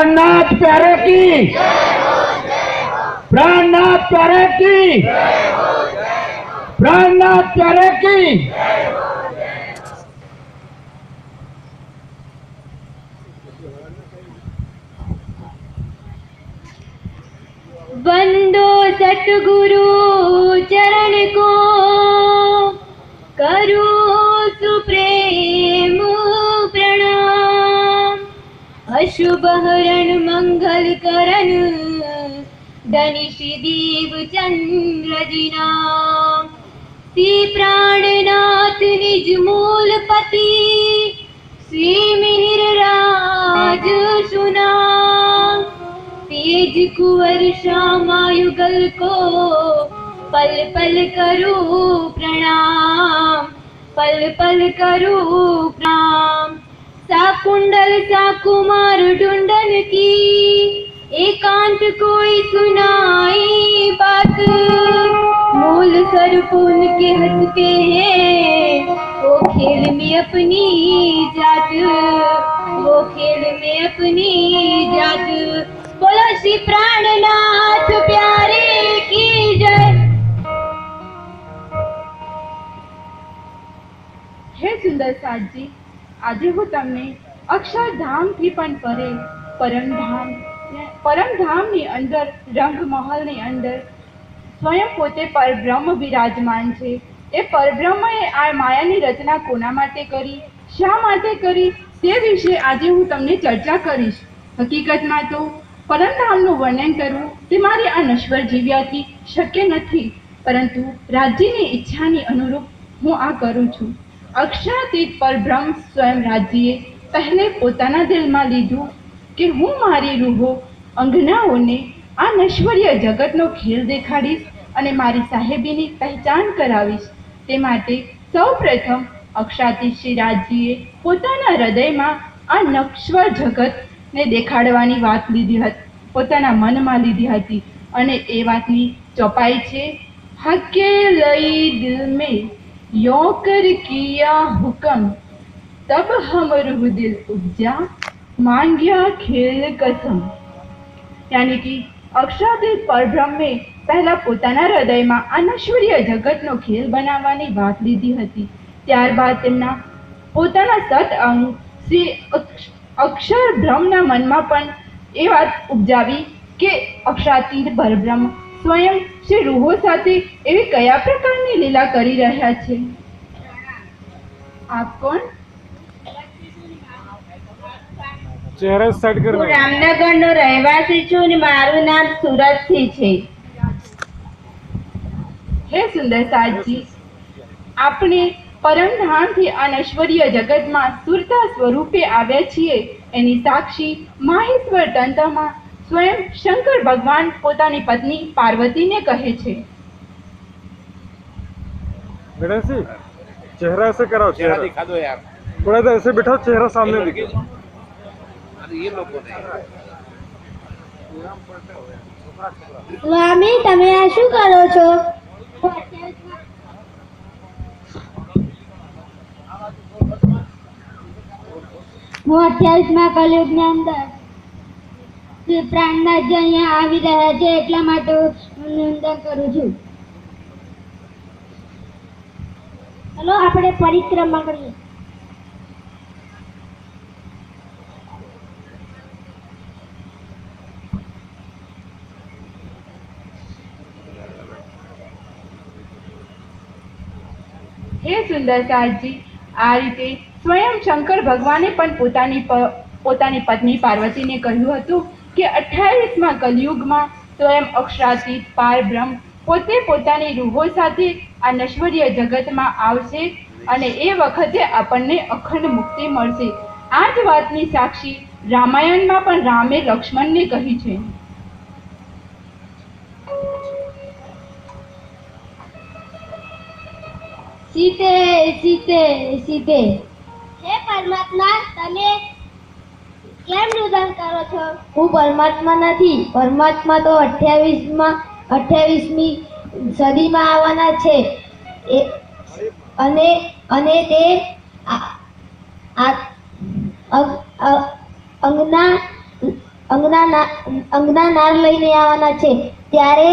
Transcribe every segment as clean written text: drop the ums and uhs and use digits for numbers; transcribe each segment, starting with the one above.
प्राणनाथ प्यारे की, प्राणनाथ प्यारे की, प्राणनाथ प्यारे की। वंदो सतगुरु चरण को, करो सुप्रेम प्रणाम। अशुभ हरण मंगल करण, धनिषि दीव चंद्र जी नाम। श्री प्राणनाथ निज मूल पति, श्री मिहिर राज सुनाम। तेज कुंवर श्यामायुगल को, पल पल करूं प्रणाम, पल पल करूं प्रणाम। साकुंडल साकुमार ढूंढन की, एकांत कोई सुनाई बात। मूल स्वरूप उनके हंसते हैं, वो खेल में अपनी जात, वो खेल में अपनी जात। बोलो श्री प्राणनाथ प्यारे की जय। હે સુંદર સાજી, આજે હું તમને અક્ષરધામથી પણ પરે પરમધામની અંદર, રંગમહલની અંદર સ્વયં પોતે પરબ્રહ્મ બિરાજમાન છે. એ પરબ્રહ્મએ આ માયાની રચના કોના માટે કરી, શા માટે કરી, તે વિશે આજે હું તમને ચર્ચા કરીશ. હકીકતમાં તો પરમધામનું વર્ણન કરવું તે મારી આ નશ્વર જીવ્યાથી શક્ય નથી, પરંતુ રાજ્યની ઈચ્છાની અનુરૂપ હું આ કરું છું. અક્ષરાતીત પરબ્રહ્મ સ્વયં રાજ્યએ પહેલે પોતાના દિલમાં લીધું કે હું મારી રૂહો અંગનાઓને આ નશ્વરીય જગતનો ખેલ દેખાડીશ અને મારી સાહેબીની પહેચાન કરાવીશ. તે માટે સૌ પ્રથમ અક્ષરાતીત શ્રી રાજ્યએ પોતાના હૃદયમાં આ નશ્વર જગતને દેખાડવાની વાત લીધી હતી, પોતાના મનમાં લીધી હતી. અને એ વાતની ચોપાઈ છે, હકે લઈ દિલ મેં યો કર કિયા હુકમ, તબ હમ રૂહ દિલ ઉપજા, માંગ્યા ખેલ કસમ. યાની કે અક્ષરાતીત પરબ્રહ્મે પહેલા પોતાના હૃદયમાં આ નશ્વરીય જગતનો ખેલ બનાવવાની વાત લીધી હતી. ત્યારબાદ તેમના પોતાના સત અંગ શ્રી અક્ષર બ્રહ્મના મનમાં પણ એ વાત ઉપજાવી કે અક્ષરાતીત પરબ્રહ્મ સ્વયં શ્રી રૂહો સાથે એવી કયા પ્રકારની લીલા કરી રહ્યા છે. આપ કોણ? ચહેરા સેટ કર. હું રામનગરનો રહેવાસી છું અને મારું નામ સુરતથી છે. હે સુંદર સાજી, આપણે પરમધામથી આ નશ્વરીય જગતમાં સુરતા સ્વરૂપે આવ્યા છીએ એની સાક્ષી માહેશ્વર તંત્રમાં સ્વયં શંકર ભગવાન પોતાની પત્ની પાર્વતીને કહે છે. बेटा से चेहरा ऐसे कराओ, चेहरा दिखा दो यार, थोड़ा सा ऐसे बैठाओ, चेहरा सामने दिखे. ये लोगों ने સ્વામી, તમે આ શું કરો છો? હું 28મા કલયુગની અંદર શ્રી પ્રાણનાથજી અહીંયા આવી રહ્યા છે એટલા માટે હું નિંદન કરું છું. ચલો આપણે પરિક્રમા કરીએ. હે સુંદર સાજી, આ રીતે સ્વયં શંકર ભગવાને પણ પોતાની પત્ની પાર્વતીને કહ્યું હતું કે 28મા કલયુગમાં સ્વયં અક્ષરાતીત પારબ્રહ્મ પોતે પોતાની રૂહો સાથે આ નશ્વરીય જગતમાં આવશે અને એ વખતે આપણને અખંડ મુક્તિ મળશે. આ જ વાતની સાક્ષી રામાયણમાં પણ રામે લક્ષ્મણને કહી છે. સીતે સીતે સીતે. હે પરમાત્મા, તમે કેમ રુદન કરો છો? હું પરમાત્મા નથી. પરમાત્મા તો 28મી સદીમાં આવવાના છે અને તે અંગના નાર લઈને આવવાના છે, ત્યારે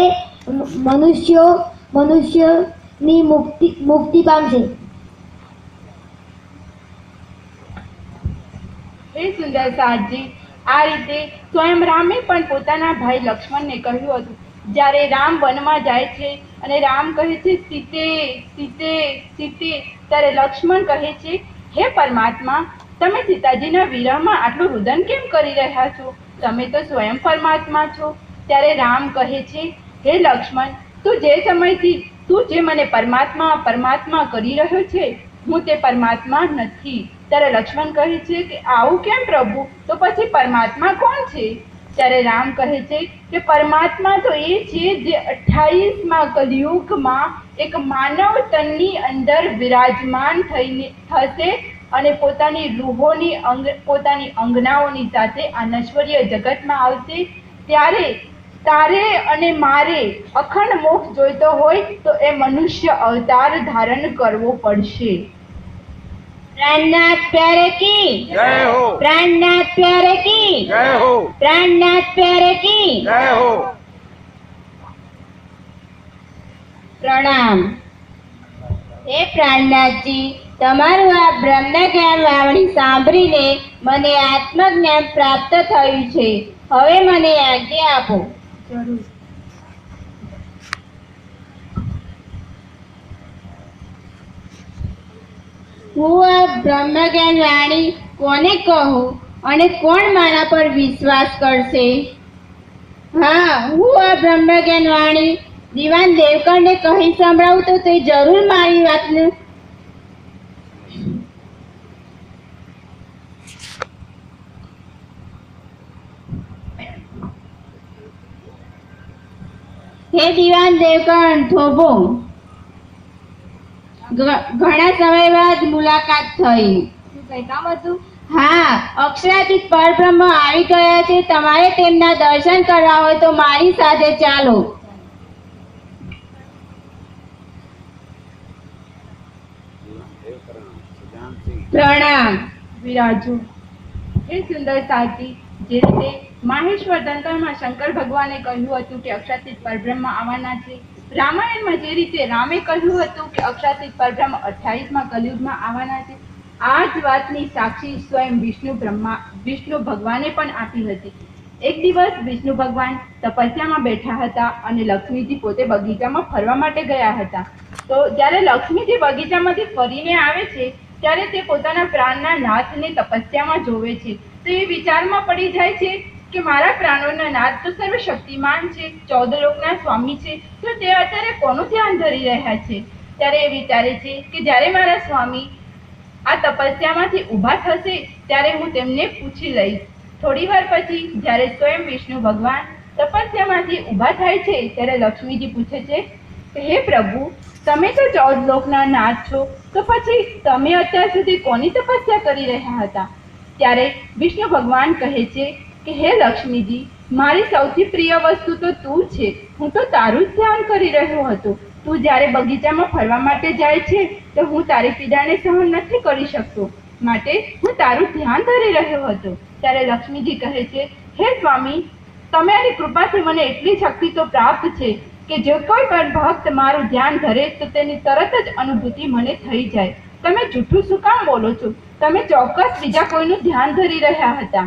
મનુષ્યની મુક્તિ પામશે. હે સુંદર સારજી, આ રીતે સ્વયં રામે પણ પોતાના ભાઈ લક્ષ્મણને કહ્યું હતું. જ્યારે રામ વનમાં જાય છે અને રામ કહે છે સીતે સીતે સીતે, ત્યારે લક્ષ્મણ કહે છે, હે પરમાત્મા, તમે સીતાજીના વિરહમાં આટલું રુદન કેમ કરી રહ્યા છો? તમે તો સ્વયં પરમાત્મા છો. ત્યારે રામ કહે છે, હે લક્ષ્મણ, તું જે મને પરમાત્મા પરમાત્મા કરી રહ્યો છે, હું તે પરમાત્મા નથી. ત્યારે લક્ષ્મણ કહે છે કે આવું કેમ પ્રભુ? તો પછી પરમાત્મા કોણ છે? ત્યારે રામ કહે છે કે પરમાત્મા તો એ છે જે 28મા કલયુગમાં એક માનવ તનની અંદર વિરાજમાન થશે અને પોતાની રૂહોની પોતાની અંગનાઓની સાથે આ નશ્વરીય જગતમાં આવશે. ત્યારે તારે અને મારે અખંડ મોક્ષ જોઈતો હોય તો એ મનુષ્ય અવતાર ધારણ કરવો પડશે. प्राणनाथ प्यारे की जय हो, प्राणनाथ प्यारे की जय हो, प्राणनाथ प्यारे की जय हो. પ્રણામ. હે પ્રાણનાથજી, તમારું આ બ્રહ્મ જ્ઞાન વાવણી સાંભળીને મને આત્મજ્ઞાન પ્રાપ્ત થયું છે. હવે મને આજ્ઞા આપો. જરૂર. હું આ બ્રહ્મ જ્ઞાન વાણી કોને કહું અને કોણ મારા પર વિશ્વાસ કરશે? હા, હું આ બ્રહ્મ જ્ઞાન વાણી દિવાન દેવકરને કહી સંભળાવું તો તે જરૂર મારી વાતને હે દિવાન દેવકર, થોભો. ઘણા સમય બાદ મુલાકાત થઈ. કઈ કામ હતું? હા, અક્ષરાતીત પરબ્રહ્મ આવી ગયા છે. તમારે તેમના દર્શન કરવા હોય તો મારી સાથે ચાલો. પ્રણામ. વિરાજો. હે સુંદર સારથી, જે રીતે માહેશ્વર તંત્રમાં શંકર ભગવાને કહ્યું હતું કે અક્ષરાતીત પરબ્રહ્મ આવવાના છે, રામાયણમાં જે રીતે રામે કહ્યું હતું કે અક્ષરાતીત પરબ્રહ્મ 28મા કલયુગમાં આવવાના છે, આ જ વાતની સાક્ષી સ્વયં વિષ્ણુ ભગવાને પણ આપી હતી. એક દિવસ વિષ્ણુ ભગવાન તપસ્યામાં બેઠા હતા અને લક્ષ્મીજી પોતે બગીચામાં ફરવા માટે ગયા હતા. તો જ્યારે લક્ષ્મીજી બગીચામાંથી ફરીને આવે છે ત્યારે તે પોતાના પ્રાણના નાથને તપસ્યામાં જોવે છે. તો એ વિચારમાં પડી જાય છે કે મારા પ્રાણોના નાથ તો સર્વશક્તિમાન છે, 14 લોકના સ્વામી છે, તો તે અત્યારે કોનું ધ્યાન ધરી રહ્યા છે? ત્યારે એ વિચારે છે કે જ્યારે મારા સ્વામી આ તપસ્યામાંથી ઊભા થશે ત્યારે હું તેમને પૂછી લઈશ. થોડી વાર પછી જ્યારે સ્વયં વિષ્ણુ ભગવાન તપસ્યામાંથી ઊભા થાય છે ત્યારે લક્ષ્મીજી પૂછે છે કે હે પ્રભુ, તમે તો 14 લોકના નાથ છો, તો પછી તમે અત્યાર સુધી કોની તપસ્યા કરી રહ્યા હતા? ત્યારે વિષ્ણુ ભગવાન કહે છે કે હે લક્ષ્મીજી, મારી સૌથી પ્રિય વસ્તુ તો તું છે. હું તો તારું જ ધ્યાન કરી રહ્યો હતો. તું જ્યારે બગીચામાં ફરવા માટે જાય છે તો હું તારી પીડાને સહન નથી કરી શકતો, માટે હું તારું ધ્યાન ધરી રહ્યો હતો. ત્યારે લક્ષ્મીજી કહે છે, હે સ્વામી, તમારી કૃપાથી મને એટલી શક્તિ તો પ્રાપ્ત છે કે જો કોઈ પણ ભક્ત મારું ધ્યાન ધરે તો તેની તરત જ અનુભૂતિ મને થઈ જાય. તમે જૂઠું શું કામ બોલો છો? તમે ચોક્કસ બીજા કોઈનું ધ્યાન ધરી રહ્યા હતા.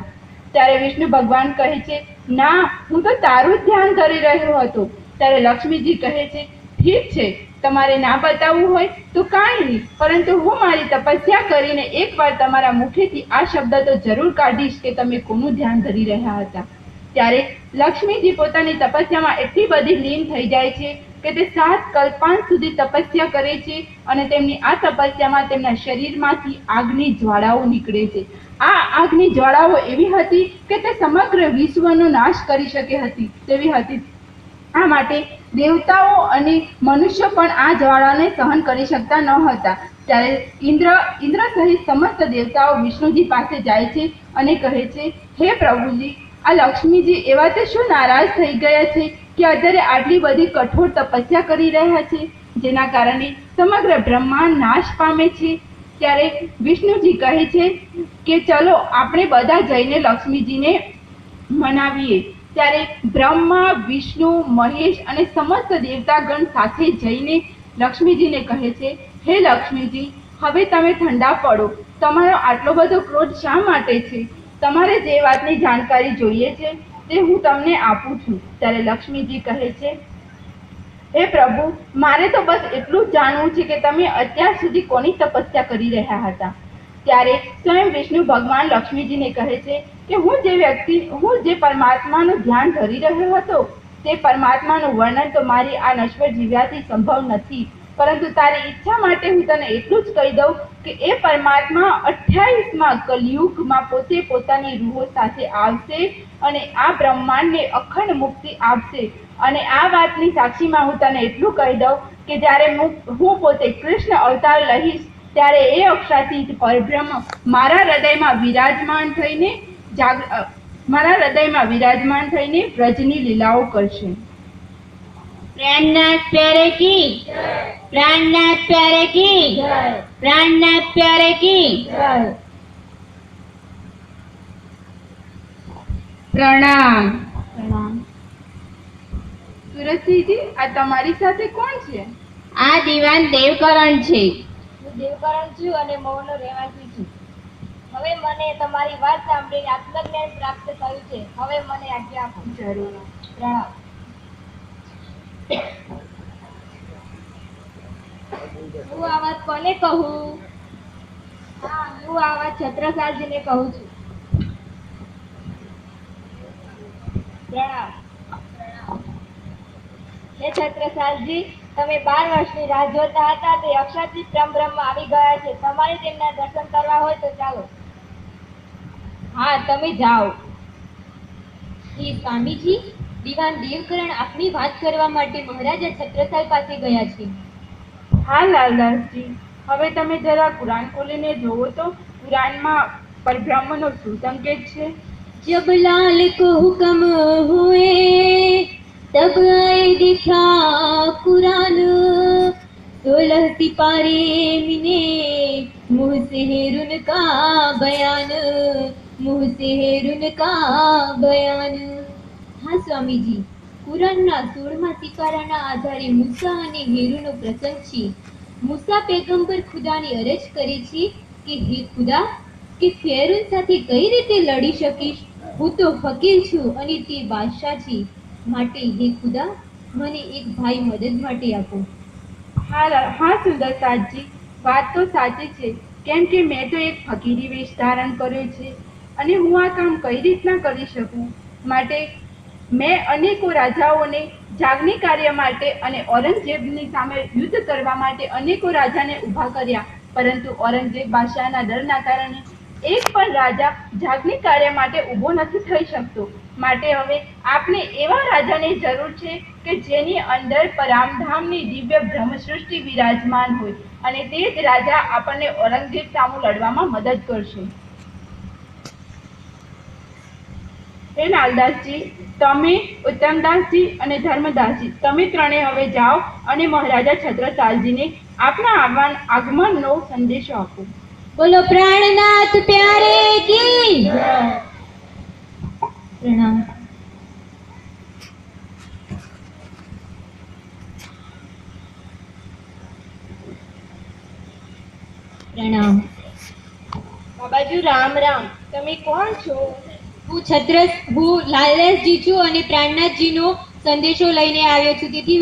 ત્યારે વિષ્ણુ ભગવાન કહે છે, ના, હું તો તારું જ ધ્યાન ધરી રહ્યો હતો. ત્યારે લક્ષ્મીજી કહે છે, ઠીક છે, તમારે ના બતાવવું હોય તો કાંઈ નહીં, પરંતુ હું મારી તપસ્યા કરીને એકવાર તમારા મુખેથી આ શબ્દ તો જરૂર કાઢીશ કે તમે કોનું ધ્યાન ધરી રહ્યા હતા. ત્યારે લક્ષ્મીજી પોતાની તપસ્યામાં એટલી બધી લીન થઈ જાય છે કે તે 7 કલ્પાંત સુધી તપસ્યા કરે છે અને તેમની આ તપસ્યામાં તેમના શરીરમાંથી આગની જ્વાળાઓ નીકળે છે. આ આગની જ્વાળાઓ એવી હતી કે તે સમગ્ર વિશ્વનો નાશ કરી શકે હતી તેવી હતી. આ માટે દેવતાઓ અને મનુષ્યો પણ આ જ્વાળાને સહન કરી શકતા ન હતા. ત્યારે ઇન્દ્ર સહિત સમસ્ત દેવતાઓ વિષ્ણુજી પાસે જાય છે અને કહે છે, હે પ્રભુજી, આ લક્ષ્મીજી એવા તે શું નારાજ થઈ ગયા છે કે અત્યારે આટલી બધી કઠોર તપસ્યા કરી રહ્યા છે, જેના કારણે સમગ્ર બ્રહ્માંડ નાશ પામે છે. ત્યારે વિષ્ણુજી કહે છે કે ચલો આપણે બધા જઈને લક્ષ્મીજીને મનાવીએ ત્યારે બ્રહ્મા, વિષ્ણુ, મહેશ અને સમસ્ત દેવતાગણ સાથે જઈને લક્ષ્મીજીને કહે છે, હે લક્ષ્મીજી, હવે તમે ઠંડા પડો. તમારો આટલો બધો ક્રોધ શા માટે છે? તમારે જે વાતની જાણકારી જોઈએ છે તે હું તમને આપું છું. ત્યારે લક્ષ્મીજી કહે છે, હે પ્રભુ, મારે તો બસ એટલું જ જાણવું છે કે તમે અત્યાર સુધી કોની તપસ્યા કરી રહ્યા હતા. ત્યારે સ્વયં વિષ્ણુ ભગવાન લક્ષ્મીજીને કહે છે કે હું જે પરમાત્માનું ધ્યાન ધરી રહ્યો હતો તે પરમાત્માનું વર્ણન તો મારી આ નશ્વર જીવ્યાથી સંભવ નથી, પરંતુ તારી ઈચ્છા માટે હું તને એટલું જ કહી દઉં કે એ પરમાત્મા 28મા કલયુગમાં પોતે પોતાની રૂહો સાથે આવશે અને આ બ્રહ્માંડને અખંડ મુક્તિ આપશે. અને આ વાતની સાક્ષીમાં હું તને એટલું કહી દઉં કે જ્યારે હું પોતે કૃષ્ણ અવતાર લઈશ ત્યારે એ અક્ષાતીત પરબ્રહ્મ મારા હૃદયમાં વિરાજમાન થઈને વ્રજની લીલાઓ કરશે. प्राणनाथ प्यारे की, प्राणनाथ प्यारे की, प्राणनाथ प्यारे की. પ્રણામ. સુરજસિંહજી, આ તમારી સાથે કોણ છે? આ દિવાન દેવકરણ છે. હું દેવકરણ છું અને મૌનો રહેવાસી છું. હવે મને તમારી વાત સાંભળીને આત્મજ્ઞાન પ્રાપ્ત થયું છે. હવે મને આજ્ઞા આપો. જરૂર. પ્રણામ. હું આ વાત કોને કહું? હા, હું આ વાત છત્રસાલજીને કહું છું. પ્રણામ. હે છત્રસાલજી, તમે 12 વર્ષની રાહ જોતા હતા તે અક્ષાતીત બ્રહ્મ આવી ગયા છે. તમારે તેમના દર્શન કરવા હોય તો ચાલો. હા, તમે જાઓ. શ્રી સ્વામીજી, દિવાન દેવકરણ આપની વાત કરવા માટે મહારાજા છત્રસાલ પાસે ગયા છે. હા લાલદાસજી, હવે તમે જરા કુરાન ખોલીને જોવો તો કુરાનમાં પરબ્રહ્મનો શું સંકેત છે? जब लाल को हुक्म हुए तब आए दिखा कुरान 16 सिपारे मिने मुँह से है उनका बयान मुँह से है उनका बयान. હા સ્વામીજી, કુરાનના 16મા સિપારાના આધારે મૂસા અને હેરુનો પ્રસંગ છે. મૂસા પેગંબર ખુદાની અરજ કરી છે કે હે ખુદા, કે ફેરુન સાથે કઈ રીતે લડી શકીશ? હું તો ફકીર છું અને તે બાદશાહ છે. માટે હે ખુદા, મને એક ભાઈ મદદ માટે આપો. હા સુંદરસાદજી, વાત તો સાચી છે, કેમ કે મેં તો એક ફકીરી વેશ ધારણ કર્યો છે અને હું આ કામ કઈ રીતના કરી શકું? માટે મેં અનેકો રાજાઓને જાગની કાર્ય માટે અને ઔરંગઝેબની સામે યુદ્ધ કરવા માટે અનેકો રાજાને ઊભા કર્યા, પરંતુ ઔરંગઝેબ બાદશાહના ડરના કારણે એક પણ રાજા જાગની કાર્ય માટે ઊભો નથી થઈ શકતો. માટે હવે આપણે એવા રાજાની જરૂર છે કે જેની અંદર પરામધામની દિવ્ય બ્રહ્મસૃષ્ટિ વિરાજમાન હોય અને તે જ રાજા આપણને ઔરંગઝેબ સામું લડવામાં મદદ કરશે. હે લાલદાસજી, તમે, ઉત્તમદાસજી અને ધર્મદાસજી, તમે ત્રણે હવે જાઓ અને મહારાજા છત્રસાલજીને આપના આગમનનો સંદેશો આપો. બોલો પ્રાણનાથ પ્યારે કી. પ્રણામ. પ્રણામ. બાબાજી રામ રામ. તમે કોણ છો? હું લાલદાસજી છું અને પ્રાણનાથજીનો સંદેશો લઈને આવ્યો છું. તેથી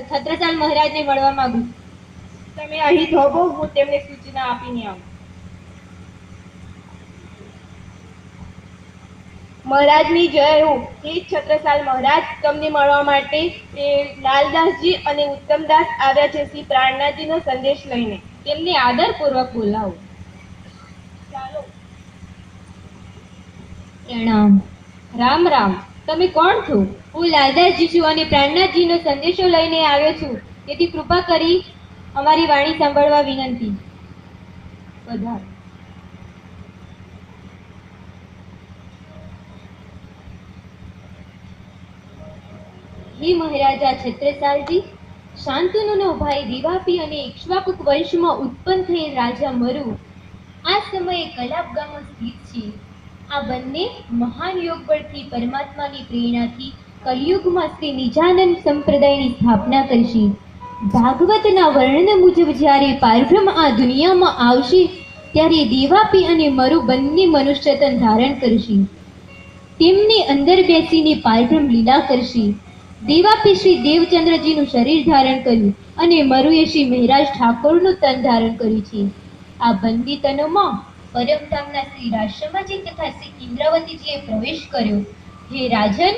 છત્રસાલ મહારાજને મળવા માંગુ છું. તમે અહીં થોભો, હું તેમને સૂચના આપીને આવું. મહારાજની જય હો. હે છત્રસાલ મહારાજ, તમને મળવા માટે લાલદાસજી અને ઉત્તમદાસ આવ્યા છે શ્રી પ્રાણનાથજીનો સંદેશ લઈને. તેમને આદરપૂર્વક બોલાવો. ચાલો. પ્રણામ. રામ રામ. તમે કોણ છો? હું લાલદાસજી છું અને પ્રાણનાથજીનો સંદેશો લઈને આવ્યો છું. તેથી કૃપા કરી અમારી વાણી સાંભળવા વિનંતી. પધારો. હે મહારાજા છત્રસાલજી, શાંતનુનો ભાઈ દિવાપી અને ઇક્ષ્વાકુ વંશમાં ઉત્પન્ન થયેલ રાજા મરુ આ સમયે કલાપ ગામમાં સ્થિત છે. આ બંને મહાન યોગ બળથી પરમાત્માની પ્રેરણાથી કલયુગમાં શ્રી નિજાનંદ સંપ્રદાયની સ્થાપના કરશે. ભાગવતના વર્ણન મુજબ જ્યારે પારબ્રહ્મ આ દુનિયામાં આવશે ત્યારે દેવાપી અને મરુ બંને મનુષ્ય તન ધારણ કરશે. તેમની અંદર બેસીને પારબ્રહ્મ લીલા કરશે. દેવાપી શ્રી દેવચંદ્રજીનું શરીર ધારણ કર્યું અને મરુએ શ્રી મહેરાજ ઠાકોરનું તન ધારણ કર્યું છે. આ બંને તનોમાં પરમધામના શ્રી રાજશમાજી તથા શ્રી ઇન્દ્રાવતીજીએ પ્રવેશ કર્યો. હે રાજન,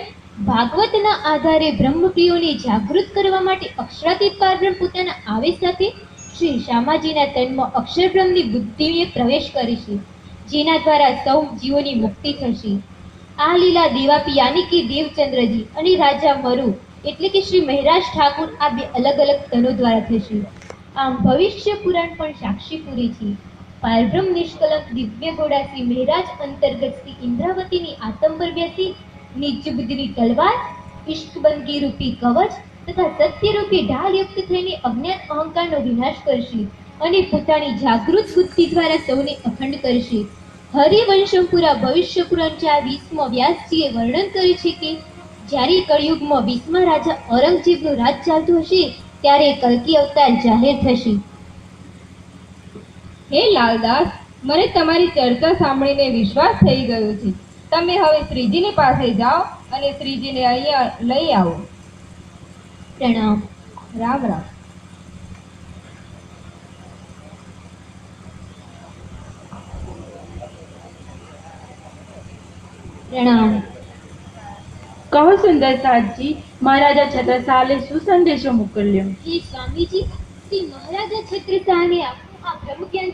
ભાગવતના આધારે બ્રહ્મપ્રિયોને જાગૃત કરવા માટે અક્ષરાતીત પારબ્રહ્મ પોતાના આવેશ સાથે શ્રી શામાજીના તનમાં અક્ષરબ્રહ્મની બુદ્ધિએ પ્રવેશ કરે છે, જેના દ્વારા સૌ જીવોની મુક્તિ થશે. આ લીલા દેવાપી યાની કે દેવચંદ્રજી અને રાજા મરુ એટલે કે શ્રી મહેરાજ ઠાકુર આ બે અલગ અલગ તનો દ્વારા થશે. આમ ભવિષ્ય પુરાણ પણ સાક્ષી પૂરે છે. પારબ્રહ્મ નિષ્કલંક દિવ્ય ઘોડા શ્રી મહેરાજ અંતર્ગત શ્રી ઇન્દ્રાવતીની આતમ પર બેસી નિજ બુદ્ધિની તલવાર, ઇષ્ટબંધી રૂપી કવચ તથા સત્યરૂપી ઢાલ યુક્ત થઈને અજ્ઞાન અહંકારનો વિનાશ કરશે અને પોતાની જાગૃત બુદ્ધિ દ્વારા સૌને અખંડ કરશે. હરિવંશમપુરા ભવિષ્ય પુરાણ 20માં વ્યાસજીએ વર્ણન કર્યું છે કે જ્યારે કળિયુગમાં 20મા રાજા ઔરંગઝેબનું રાજ ચાલતું હશે ત્યારે કલ્કી અવતાર જાહેર થશે. હે લાલદાસ, મને તમારી ચર્ચા સાંભળીને વિશ્વાસ થઈ ગયો છે. તમે હવે શ્રીજીની પાસે જાઓ અને શ્રીજીને અહીંયા લઈ આવો. પ્રણામ. રામ રામ. પ્રણામ. કહો સુંદરસાદજી, મહારાજા છત્રસાલે શું સંદેશો મોકલ્યો? હે સ્વામીજી, શ્રી મહારાજા છત્રસાલને આ બ્રહ્મજ્ઞાન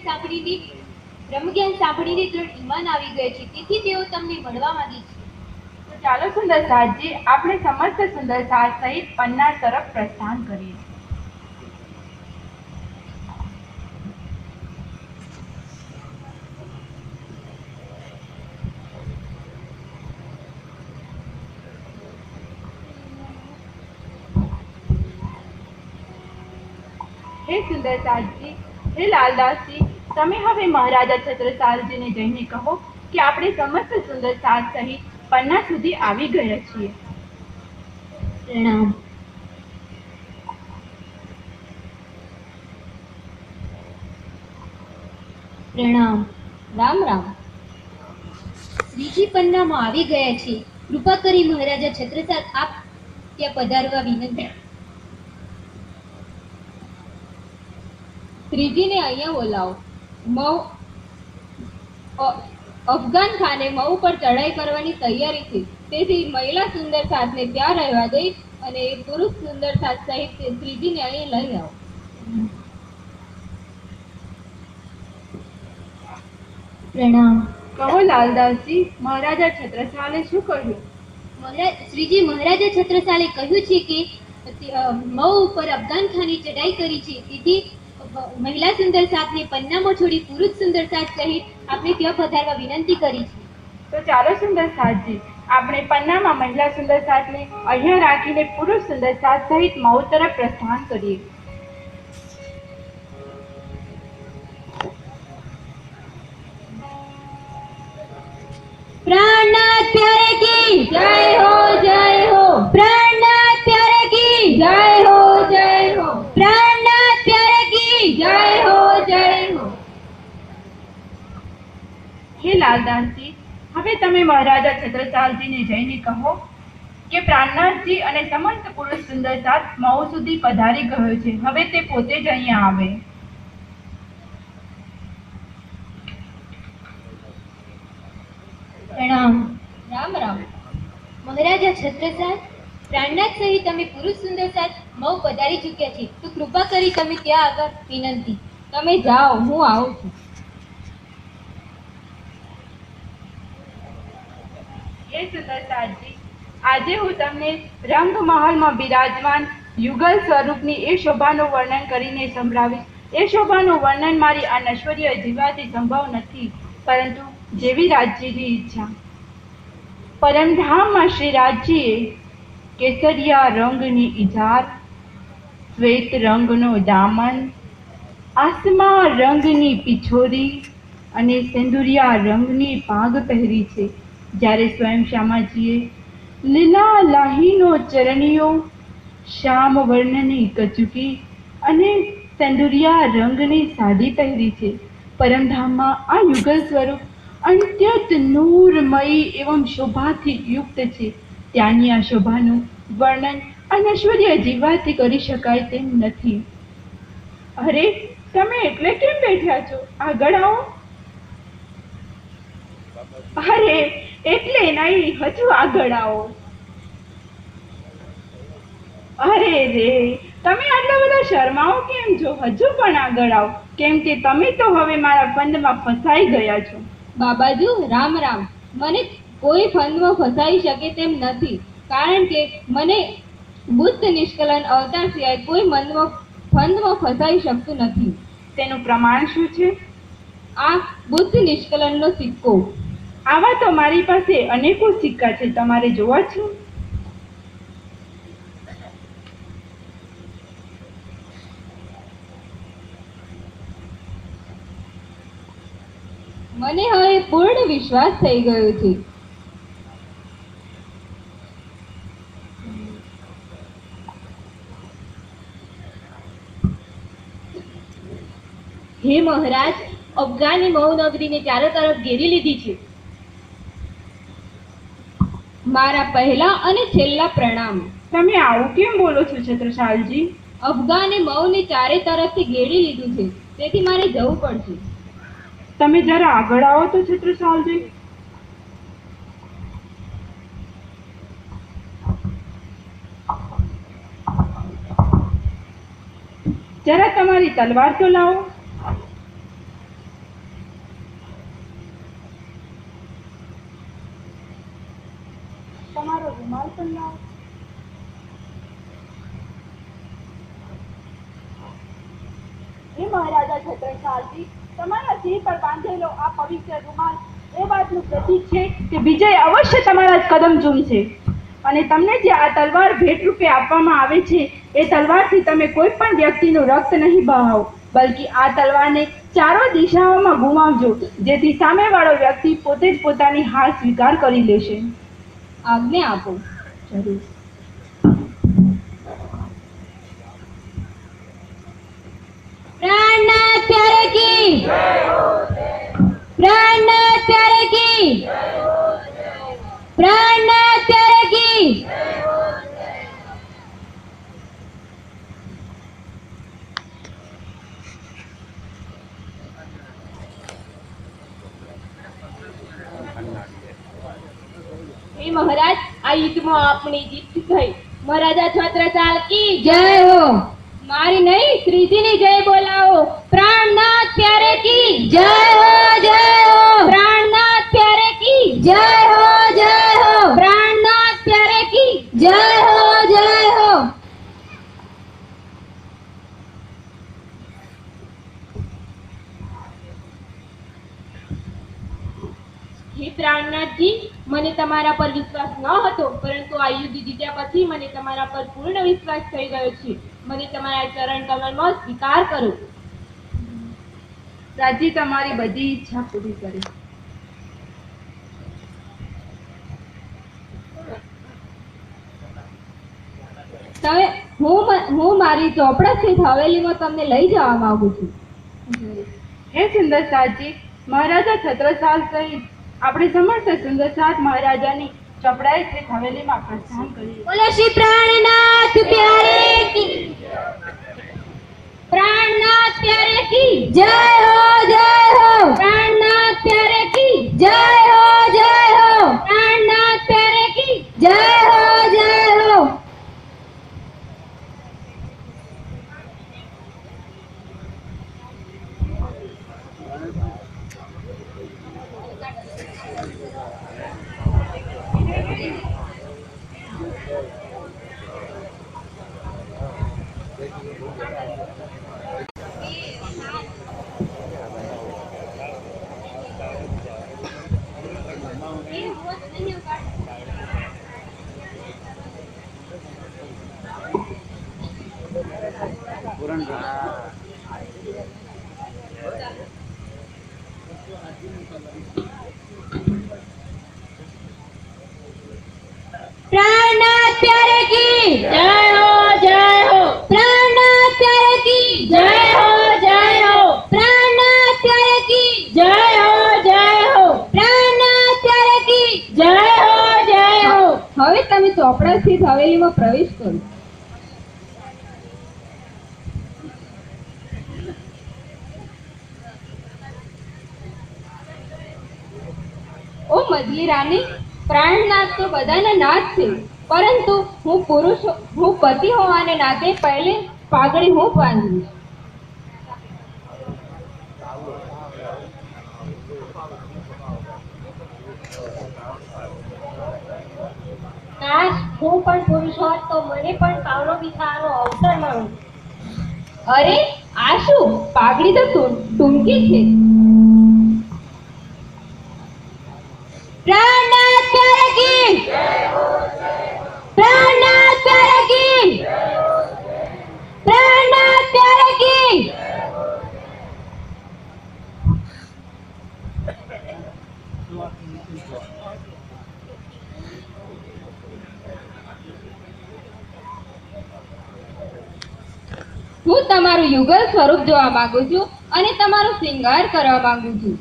સાંભળીને દ્રઢ ઈમાન આવી ગયો છે, તેથી તેઓ તમને મળવા માંગે છે. તો ચાલો સુંદરસાદજી, આપણે સમસ્ત સુંદરસાદ સહિત પન્નાર તરફ પ્રસ્થાન કરીએ. હે સુંદરસાદજી, હે લાલદાસજી, તમે હવે મહારાજા છત્રસાલજીને જઈને કહો કે આપણે સમસ્ત સુંદરસાદ સહિત પન્ના સુધી આવી ગયા છીએ. પ્રણામ. પ્રણામ. રામ રામ. શ્રીજી પન્નામાં આવી ગયા છે. કૃપા કરી મહારાજા છત્રસાલ આપ ત્યાં પધારવા વિનંતી. શ્રીજીને અહીંયા બોલાવો. અફઘાન ખાને મઉ પર ચડાઈ કરવાની તૈયારી છે, તેથી મહિલા સુંદર સાથને ત્યાં રહેવા દઈ અને પુરુષ સુંદર સાથ સહિત શ્રીજીને અહીં લઈ આવો. પ્રણામ. કહો લાલદાસજી, મહારાજા છત્રસાલે શું કહ્યું? શ્રીજી મહારાજા છત્રસાલે કહ્યું છે કે મઉ ઉપર અફઘાન ખાની ચડાઈ કરી છે, તેથી મહિલા સુંદર સાથને પન્નામાં છોડી પુરુષ સુંદર સાથ સહિત આપણે ત્યાં પધારવા વિનંતી કરી છે. તો ચાલો સુંદરસાદજી, આપણે પન્નામાં મહિલા સુંદરસાદને અહીંયા રાખીને પુરુષ સુંદરસાદ સહિત મઉ તરફ પ્રસ્થાન કરીએ. प्राणनाथ प्यारे की જય હો જય હો. प्राणनाथ प्यारे की જય હો જય હો. प्राणनाथ प्यारे की જય હો જય હો. હે લાલદાસજી, હવે તમે મહારાજા છત્રસાલજીને જઈને કહો કે પ્રાણનાથજી અને સમસ્ત પુરુષ સુંદરસાદ મઉ સુધી પધારી ગયો છે. હવે તે પોતે જ અહીંયા આવે. प्रणाम. રામ રામ. મહારાજા છત્રસાલ, પ્રાણનાથ સહિત તમે પુરુષ સુંદર સાથ મઉ પધારી ચૂક્યા છે, તો કૃપા કરી તમે ત્યાં આગળ વિનંતી. તમે જાઓ, હું આવું છું. હે સુંદરસાદજી, આજે હું તમને રંગમહાલમાં બિરાજમાન યુગલ સ્વરૂપની એ શોભાનું વર્ણન કરીને સંભળાવીશ. એ શોભાનું વર્ણન મારી આ નશ્વરીય જીવાથી સંભવ નથી, પરંતુ જેવી રાજ્યની ઈચ્છા. પરમધામમાં શ્રી રાજ્યએ કેસરિયા રંગની ઇજાર, શ્વેત રંગનો દામન, આસમા રંગની પિછોરી, અને સેંદુરિયા રંગની પાગ પહેરી છે, જ્યારે સ્વયં શ્યામાજીએ લીલા લાહીનો ચરણીયો, શ્યામ વર્ણની કચુકી અને સેંદુરિયા રંગની સાડી પહેરી છે. પરમધામમાં આ યુગલ સ્વરૂપ અત્યંત નૂરમય એવં શોભાથી યુક્ત છે. ત્યાંની આ શોભાનું વર્ણન અનશ્વર્ય જીવાથી કરી શકાય તેમ નથી. અરે, તમે એટલે કેમ બેઠા છો? આગળ આવો. અરે, એટલે નહીં, હજુ આગળ આવો. અરે રે, તમે આટલા બધા શરમાઓ કેમ છો? હજુ પણ આગળ આવો, કેમ કે તમે તો હવે મારા ફંદમાં ફસાઈ ગયા છો. બાબાજુ, રામ રામ. મને કોઈ ફંદમાં ફસાઈ શકે તેમ નથી, કારણ કે મને બુદ્ધ નિષ્કલન અવતાર સિવાય કોઈ ફંદમાં ફસાઈ શકતું નથી. તેનું પ્રમાણ શું છે? આ બુદ્ધ નિષ્કલનનો સિક્કો. આવા તો મારી પાસે અનેકો સિક્કા છે, તમારે જોવા છે? મને હવે પૂર્ણ વિશ્વાસ થઈ ગયો છે. હે મહારાજ, અફઘાની મહુ નગરીને ચારો તરફ ઘેરી લીધી છે. મારા પહેલા અને છેલ્લા પ્રણામ. તમે આવું કેમ બોલો છો છત્રસાલજી? અફઘાને મઉને ચારે તરફથી ઘેરી લીધું છે, તેથી મારે જવું પડશે. તમે જરા આગળ આવો તો છત્રસાલજી. જરા તમારી તલવાર તો લાવો. તમારો રૂમાલ પણ લાવો. હે મહારાજા છત્રસાલજી, તમારા સિંહ પર બાંધેલો આ પવિત્ર રૂમાલ એ વાતનું પ્રતીક છે કે વિજય અવશ્ય તમારા જ કદમ ચૂમશે. અને તમને જે આ તલવાર ભેટ રૂપે આપવામાં આવે છે, એ તલવારથી તમે કોઈ પણ વ્યક્તિનું રક્ત નહીં બહાવો, બલ્કિ આ તલવારને ચારો દિશાઓમાં ગુમાવજો, જેથી સામેવાળો વ્યક્તિ પોતે જ પોતાની હાર સ્વીકાર કરી લેશે. આજ્ઞા આપો. જરૂર. प्राणनाथ प्यारे की, प्राणनाथ प्यारे की, प्राणनाथ प्यारे की. હે મહારાજ, આ યુદ્ધમાં આપણી જીત થઈ. મહારાજા છત્રસાલ કી जय हो, મારી નહીં, શ્રીજીની જય બોલાવો. પ્રાણનાથ પ્યારે કી जय हो, जय हो, પ્રાણનાથ પ્યારે કી जय हो, जय हो, પ્રાણનાથ પ્યારે કી जय हो, जय हो. હે પ્રાણનાથજી, મને તમારા પર વિશ્વાસ ન હતો, પરંતુ આ યુદ્ધ જીત્યા પછી મને તમારા પર પૂર્ણ વિશ્વાસ થઈ ગયો છે. મને તમારા ચરણ કમળમાં સ્વીકાર કરો. રાજી તમારી બધી ઈચ્છા પૂરી કરે. તમે હું મારી ચોપડા સ્થિત હવેલીમાં તમને લઈ જવા માંગુ છું. હે સુંદરસાદજી, મહારાજા છત્રસાલ સહિત આપણે સમસ્ત સુંદરસાદ મહારાજાની ચોપડાએ સ્થિત હવેલીમાં પ્રસ્થાન કરીએ. बोलो श्री प्राणनाथ प्यारे की, પ્રાણનાથ પ્યારે કી जय हो, जय हो, પ્રાણનાથ પ્યારે કી जय हो, जय हो, પ્રાણનાથ પ્યારે કી जय हो, जय हो. प्राणनाथ प्यारे की जय हो जय हो प्राणनाथ प्यारे की जय हो जय हो प्राणनाथ प्यारे की जय हो जय हो प्राणनाथ प्यारे की जय हो जय हो હવે તમે ચોપડા સ્થિત હવેલીમાં પ્રવેશ કરો. ઓ મધલી રાણી, પ્રાણનાથ તો બધાના નાથ છે, પરંતુ હું પતિ હોવાને નાતે પહેલે પાઘડી હું બાંધીશ. કાશ હું પણ પુરુષ હોત તો મને પણ કાવડો વિછાવાનો અવસર મળો. અરે આ શું, પાઘડી તો ટૂંકી છે. प्राणनाथ प्यारे की प्राणनाथ प्यारे की प्राणनाथ प्यारे की હું તમારું યુગલ સ્વરૂપ જોવા માંગુ છું અને તમારો શૃંગાર કરવા માંગુ છું.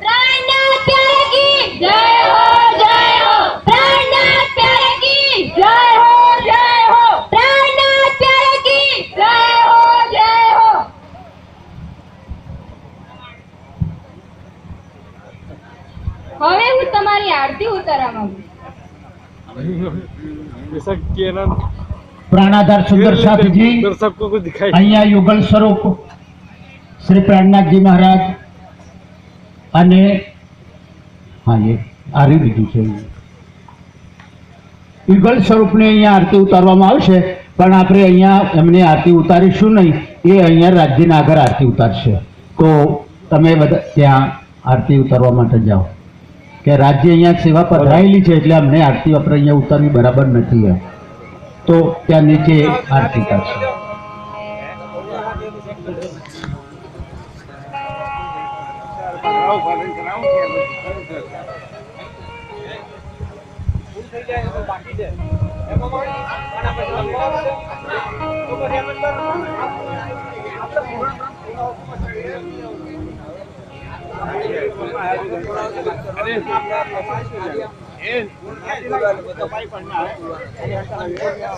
प्राणनाथ प्यारे की जय हो जय हो प्राणनाथ प्यारे की जय हो जय हो प्राणनाथ प्यारे की जय हो जय हो હવે હું તમારી આરતી ઉતારવા માંગુ છું. जैसा कि है ना, प्राणाधार सुंदर साथ जी दर्शक को कुछ दिखाई અહીંયા યુગલ સ્વરૂપ શ્રી પ્રાણનાથજી મહારાજ અને હા એ આરી બીજું છે યુગલ સ્વરૂપને અહીંયા આરતી ઉતારવામાં આવશે, પણ આપણે અહીંયા એમને આરતી ઉતારીશું નહીં, એ અહીંયા રાજ્યના આગળ આરતી ઉતારશે. તો તમે બધા ત્યાં આરતી ઉતારવા માટે જાઓ, કે રાજ્ય અહીંયા સેવા પધરાયેલી છે એટલે અમને આરતી આપણે અહીંયા ઉતારવી બરાબર નથી એમ. તો ત્યાં નીચે આરતી કરશે. અરે